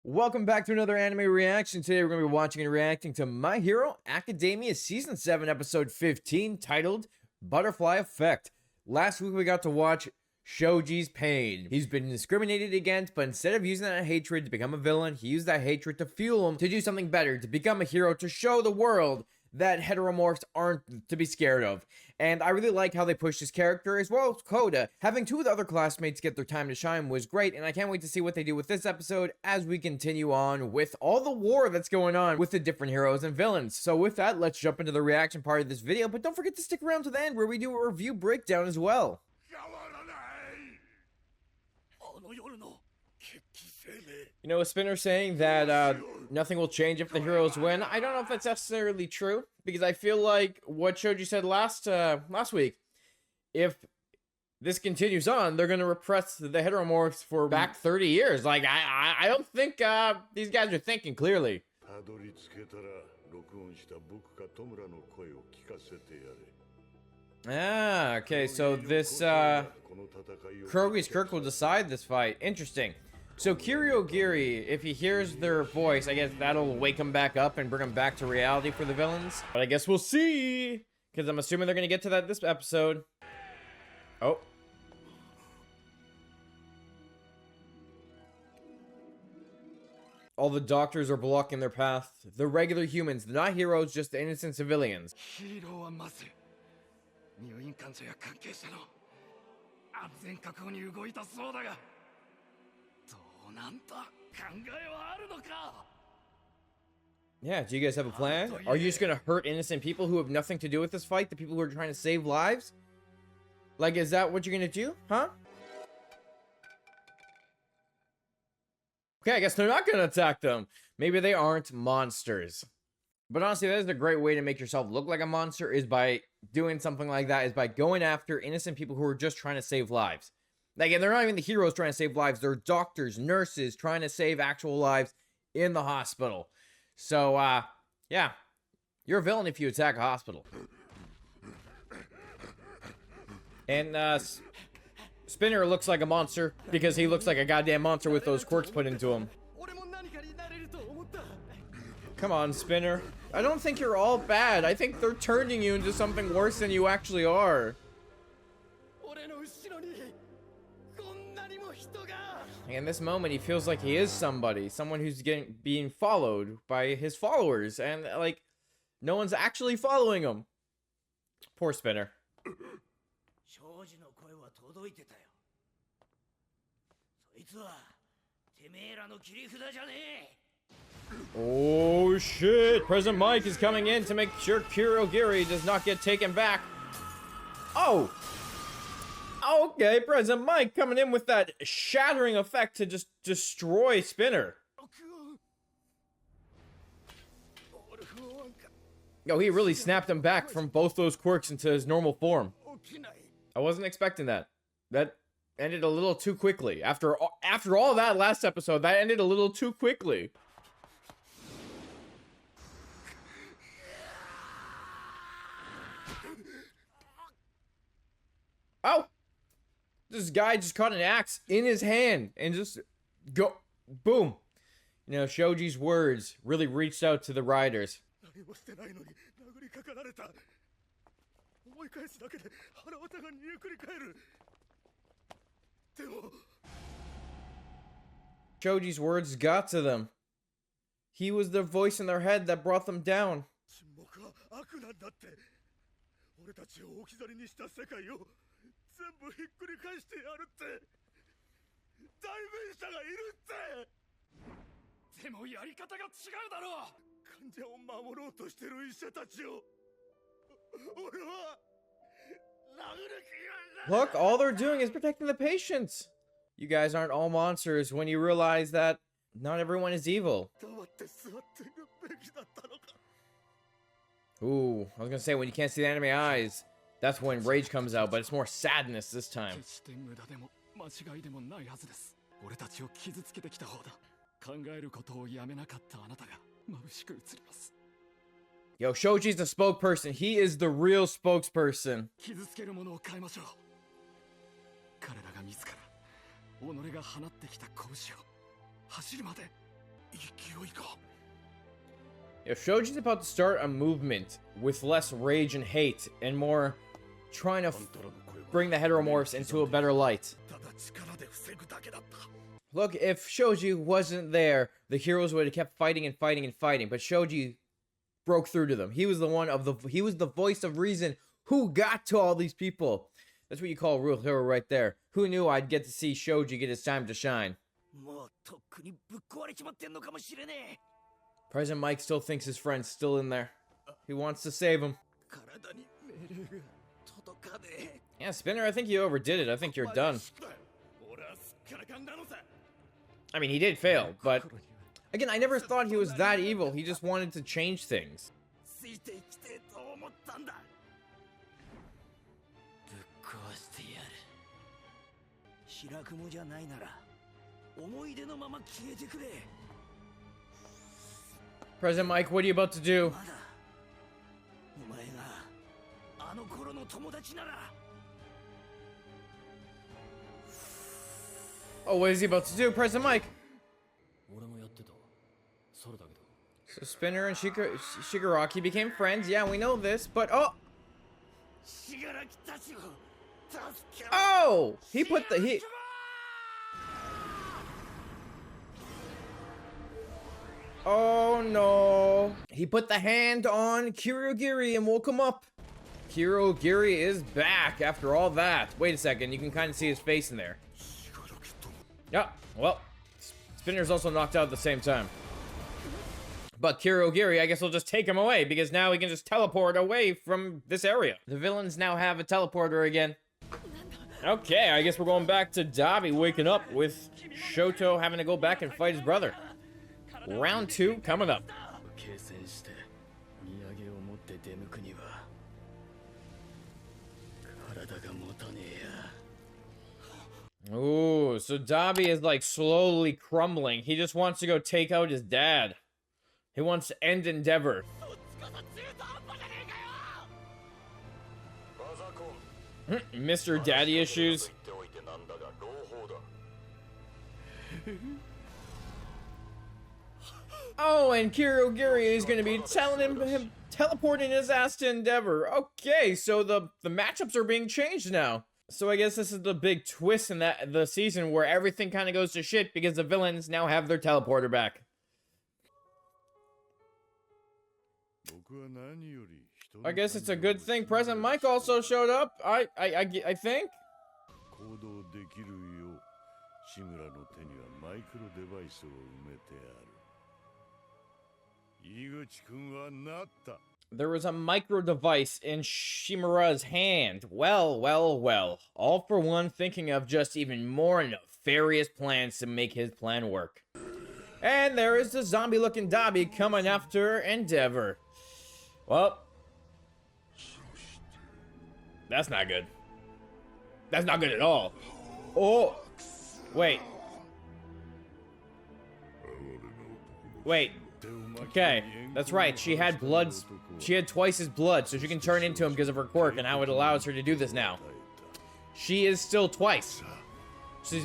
Welcome back to another anime reaction. Today we're going to be watching and reacting to My Hero Academia Season 7 Episode 15 titled Butterfly Effect. Last week we got to watch Shoji's pain. He's been discriminated against, but instead of using that hatred to become a villain, he used that hatred to fuel him to do something better, to become a hero, to show the world that heteromorphs aren't to be scared of. And I really like how they pushed his character, as well as Koda. Having two of the other classmates get their time to shine was great, and I can't wait to see what they do with this episode as we continue on with all the war that's going on with the different heroes and villains. So with that, let's jump into the reaction part of this video, but don't forget to stick around to the end where we do a review breakdown as well. You know, a spinner saying that nothing will change if the heroes win. I don't know if that's necessarily true, because I feel like what Shoji said last week, if this continues on, they're going to repress the heteromorphs for back 30 years. Like, I don't think these guys are thinking clearly. Ah, okay, so this Krogi's Kirk will decide this fight. Interesting. So Kiryogiri, if he hears their voice, I guess that'll wake him back up and bring him back to reality for the villains. But I guess we'll see, because I'm assuming they're going to get to that this episode. Oh. All the doctors are blocking their path. The regular humans, not heroes, just the innocent civilians. Yeah, do you guys have a plan? Are you just gonna hurt innocent people who have nothing to do with this fight? The people who are trying to save lives? Like, is that what you're gonna do? Huh? Okay, I guess they're not gonna attack them. Maybe they aren't monsters. But honestly, that is a great way to make yourself look like a monster, is by doing something like that, is by going after innocent people who are just trying to save lives. Like, and they're not even the heroes trying to save lives. They're doctors, nurses trying to save actual lives in the hospital. So, yeah. You're a villain if you attack a hospital. And, Spinner looks like a monster because he looks like a goddamn monster with those quirks put into him. Come on, Spinner. I don't think you're all bad. I think they're turning you into something worse than you actually are. In this moment, he feels like he is somebody. Someone who's being followed by his followers. And, like, no one's actually following him. Poor Spinner. Oh, shit. President Mike is coming in to make sure Kiryogiri does not get taken back. Oh! Okay, President Mike coming in with that shattering effect to just destroy Spinner. Yo, he really snapped him back from both those quirks into his normal form. I wasn't expecting that. That ended a little too quickly. After all that last episode, that ended a little too quickly. Oh! This guy just caught an axe in his hand and just go boom. You know, Shoji's words really reached out to the riders. Shoji's words got to them. He was the voice in their head that brought them down. Look, all they're doing is protecting the patients. You guys aren't all monsters when you realize that not everyone is evil. Ooh, I was gonna say, when you can't see the enemy eyes, that's when rage comes out, but it's more sadness this time. Yo, Shoji's the spokesperson. He is the real spokesperson. If Shoji's about to start a movement with less rage and hate and more trying to bring the heteromorphs into a better light. Look, if Shoji wasn't there, the heroes would have kept fighting and fighting and fighting, but Shoji broke through to them. He was he was the voice of reason who got to all these people. That's what you call a real hero right there. Who knew I'd get to see Shoji get his time to shine? President Mike still thinks his friend's still in there. He wants to save him. Yeah, Spinner, I think you overdid it. I think you're done. I mean, he did fail, but again, I never thought he was that evil. He just wanted to change things. President Mike, what are you about to do? Oh, what is he about to do, President Mike? So Spinner and Shigaraki became friends. Yeah, we know this, but oh! Oh! He put the... Oh no! He put the hand on Kirogiri and woke him up. Kirogiri is back after all that. Wait a second, you can kind of see his face in there. Yeah, well, Spinner's also knocked out at the same time. But Kirogiri, I guess we'll just take him away, because now he can just teleport away from this area. The villains now have a teleporter again. Okay, I guess we're going back to Dabi waking up with Shoto having to go back and fight his brother. Round 2 coming up. Ooh, so Dabi is like slowly crumbling. He just wants to go take out his dad. He wants to end Endeavor. Mr. Daddy Issues. Oh, and Kirogiri is going to be telling him teleporting his ass to Endeavor. Okay, so the matchups are being changed now. So I guess this is the big twist in the season where everything kind of goes to shit because the villains now have their teleporter back. I guess it's a good thing President Mike also showed up. I think. There was a micro device in Shimura's hand. Well, well, well. All for one thinking of just even more nefarious plans to make his plan work. And there is the zombie-looking Dabi coming after Endeavor. Well, that's not good. That's not good at all. Oh, wait. Wait. Okay, that's right. She had blood. She had twice his blood, so she can turn into him because of her quirk and how it allows her to do this now. She is still twice. She's...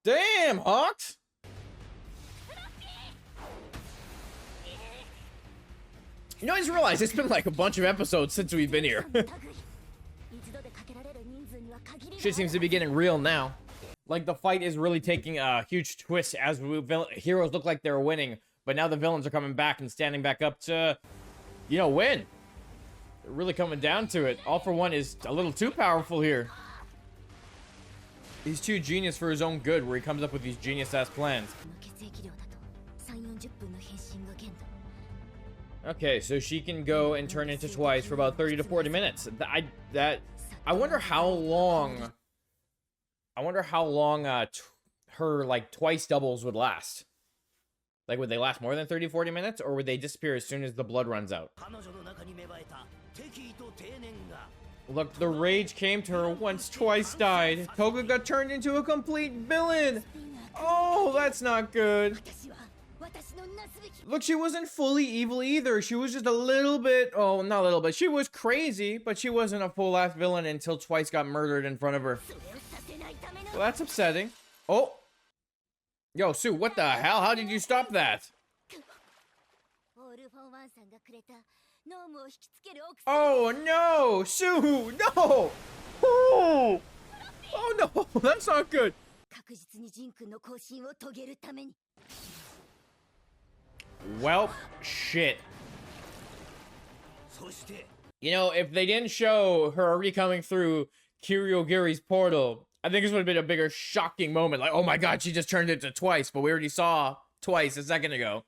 Damn, Hawks! You know, I just realized it's been like a bunch of episodes since we've been here. Shit seems to be getting real now. Like, the fight is really taking a huge twist as heroes look like they're winning, but now the villains are coming back and standing back up to, you know, win. They're really coming down to it. All for One is a little too powerful here. He's too genius for his own good, where he comes up with these genius-ass plans. Okay, so she can go and turn into twice for about 30 to 40 minutes. I wonder how long. I wonder how long her like twice doubles would last. Like, would they last more than 30, 40 minutes, or would they disappear as soon as the blood runs out? Look, the rage came to her once twice died. Toga got turned into a complete villain. Oh, that's not good. Look, she wasn't fully evil either. She was just a little bit, oh, not a little bit. She was crazy, but she wasn't a full-ass villain until Twice got murdered in front of her. Well, that's upsetting. Oh. Yo, Sue, what the hell? How did you stop that? Oh, no! Sue, no! Oh, oh no, that's not good. Well, shit. You know, if they didn't show her already coming through Kiryogiri's portal, I think this would have been a bigger shocking moment. Like, oh my god, she just turned into Twice, but we already saw Twice a second ago.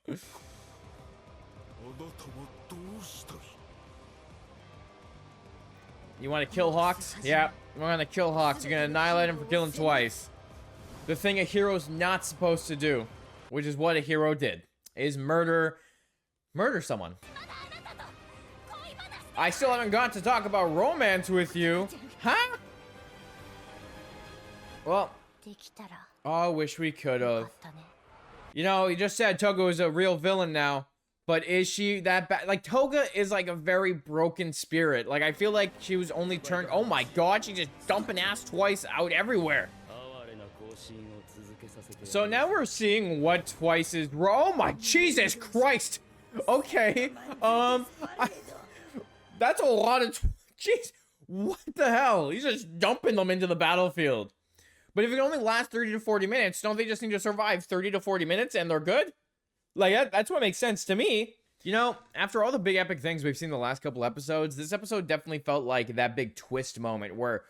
You want to kill Hawks? Yeah, you want to kill Hawks. You're going to annihilate him for killing Twice. The thing a hero's not supposed to do, which is what a hero did, is murder someone. I still haven't got to talk about romance with you. Huh? Well, oh, I wish we could have. You know, you just said Toga is a real villain now. But is she that bad? Like, Toga is like a very broken spirit. Like, I feel like she was only turned... Oh my god, she's just dumping ass Twice out everywhere. So now we're seeing what Twice is... Oh my Jesus Christ! Okay, that's a lot of... Jeez, what the hell? He's just dumping them into the battlefield. But if it only lasts 30 to 40 minutes, don't they just need to survive 30 to 40 minutes and they're good? Like, that's what makes sense to me. You know, after all the big epic things we've seen the last couple episodes, this episode definitely felt like that big twist moment where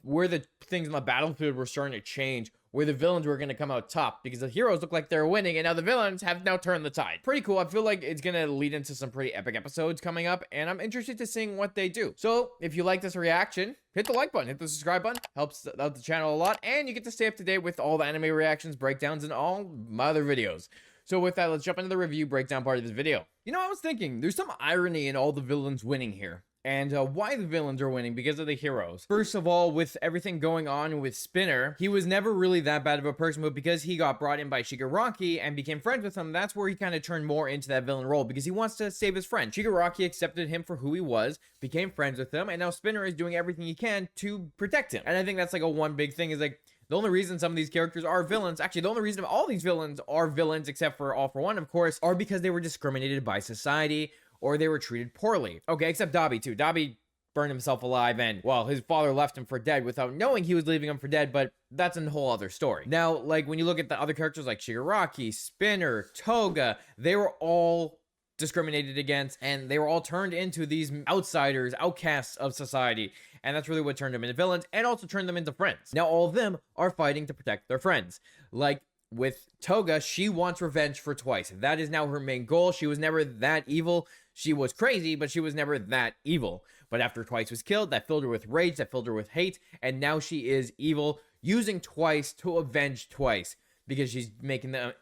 where the things on the battlefield were starting to change, where the villains were going to come out top because the heroes look like they're winning and now the villains have now turned the tide. Pretty cool. I feel like it's going to lead into some pretty epic episodes coming up, and I'm interested to seeing what they do. So if you like this reaction, hit the like button, hit the subscribe button, helps out the channel a lot, and you get to stay up to date with all the anime reactions, breakdowns, and all my other videos. So with that, let's jump into the review breakdown part of this video. You know, I was thinking, there's some irony in all the villains winning here. And why the villains are winning, because of the heroes. First of all, with everything going on with Spinner, he was never really that bad of a person, but because he got brought in by Shigaraki and became friends with him, that's where he kind of turned more into that villain role, because he wants to save his friend. Shigaraki accepted him for who he was, became friends with him, and now Spinner is doing everything he can to protect him. And I think that's like a one big thing is like, the only reason some of these characters are villains, actually the only reason all these villains are villains, except for All for One, of course, are because they were discriminated by society, or they were treated poorly. Okay, except Dabi too. Dabi burned himself alive and, well, his father left him for dead without knowing he was leaving him for dead, but that's a whole other story. Now, like, when you look at the other characters like Shigaraki, Spinner, Toga, they were all discriminated against, and they were all turned into these outsiders, outcasts of society, and that's really what turned them into villains, and also turned them into friends. Now, all of them are fighting to protect their friends. Like, with Toga, she wants revenge for Twice. That is now her main goal. She was never that evil. She was crazy, but she was never that evil. But after Twice was killed, that filled her with rage, that filled her with hate, and now she is evil, using Twice to avenge Twice, because she's making the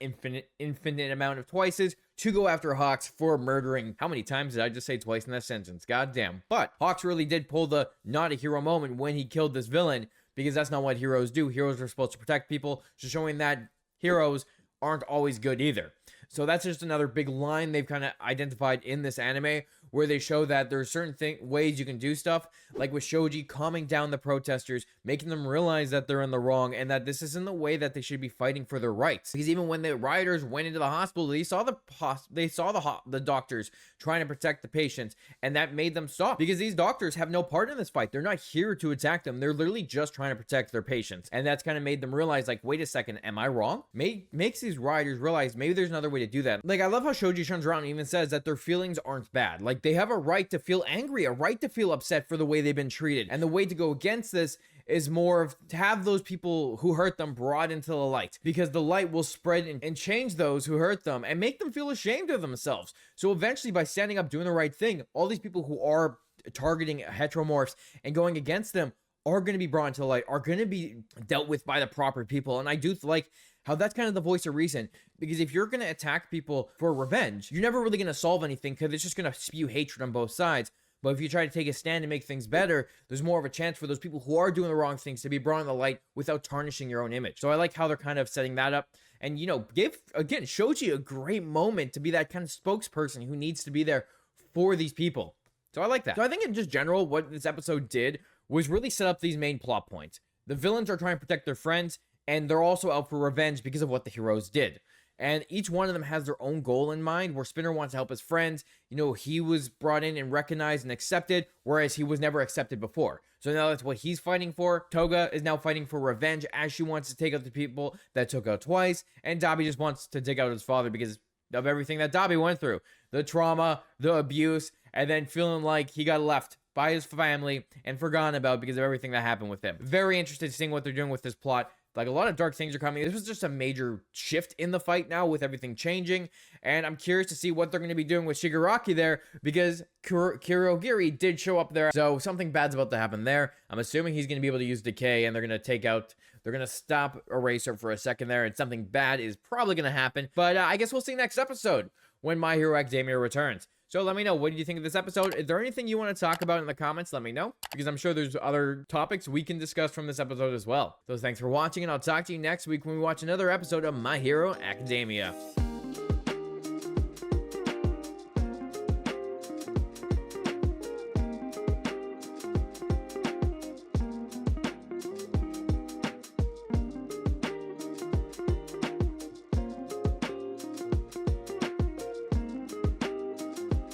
infinite amount of Twices to go after Hawks for murdering. How many times did I just say Twice in that sentence? God damn. But Hawks really did pull the not a hero moment when he killed this villain, because that's not what heroes do. Heroes are supposed to protect people, so showing that heroes aren't always good either. So that's just another big line they've kind of identified in this anime, where they show that there are certain ways you can do stuff, like with Shoji calming down the protesters, making them realize that they're in the wrong, and that this isn't the way that they should be fighting for their rights. Because even when the rioters went into the hospital, they saw the doctors trying to protect the patients, and that made them stop. Because these doctors have no part in this fight. They're not here to attack them. They're literally just trying to protect their patients. And that's kind of made them realize, like, wait a second, am I wrong? Makes these rioters realize maybe there's another way to do that. Like, I love how Shoji turns around and even says that their feelings aren't bad. Like, they have a right to feel angry, a right to feel upset for the way they've been treated. And the way to go against this is more of to have those people who hurt them brought into the light, because the light will spread and change those who hurt them and make them feel ashamed of themselves. So eventually, by standing up, doing the right thing, all these people who are targeting heteromorphs and going against them are going to be brought into the light, are going to be dealt with by the proper people. And I do like how that's kind of the voice of reason, because if you're going to attack people for revenge, you're never really going to solve anything, because it's just going to spew hatred on both sides. But if you try to take a stand and make things better, there's more of a chance for those people who are doing the wrong things to be brought in the light without tarnishing your own image. So I like how they're kind of setting that up. And, you know, give, again, Shoji a great moment to be that kind of spokesperson who needs to be there for these people. So I like that. So I think in just general, what this episode did was really set up these main plot points. The villains are trying to protect their friends, and they're also out for revenge because of what the heroes did. And each one of them has their own goal in mind, where Spinner wants to help his friends. You know, he was brought in and recognized and accepted, whereas he was never accepted before. So now that's what he's fighting for. Toga is now fighting for revenge, as she wants to take out the people that took out twice. And Dabi just wants to take out his father because of everything that Dabi went through. The trauma, the abuse, and then feeling like he got left by his family and forgotten about because of everything that happened with him. Very interested in seeing what they're doing with this plot. Like, a lot of dark things are coming. This was just a major shift in the fight now with everything changing. And I'm curious to see what they're going to be doing with Shigaraki there, because Kurogiri did show up there. So something bad's about to happen there. I'm assuming he's going to be able to use Decay, and they're going to stop Eraser for a second there, and something bad is probably going to happen. But I guess we'll see next episode when My Hero Academia returns. So let me know, what did you think of this episode? Is there anything you want to talk about in the comments? Let me know, because I'm sure there's other topics we can discuss from this episode as well. So thanks for watching, and I'll talk to you next week when we watch another episode of My Hero Academia.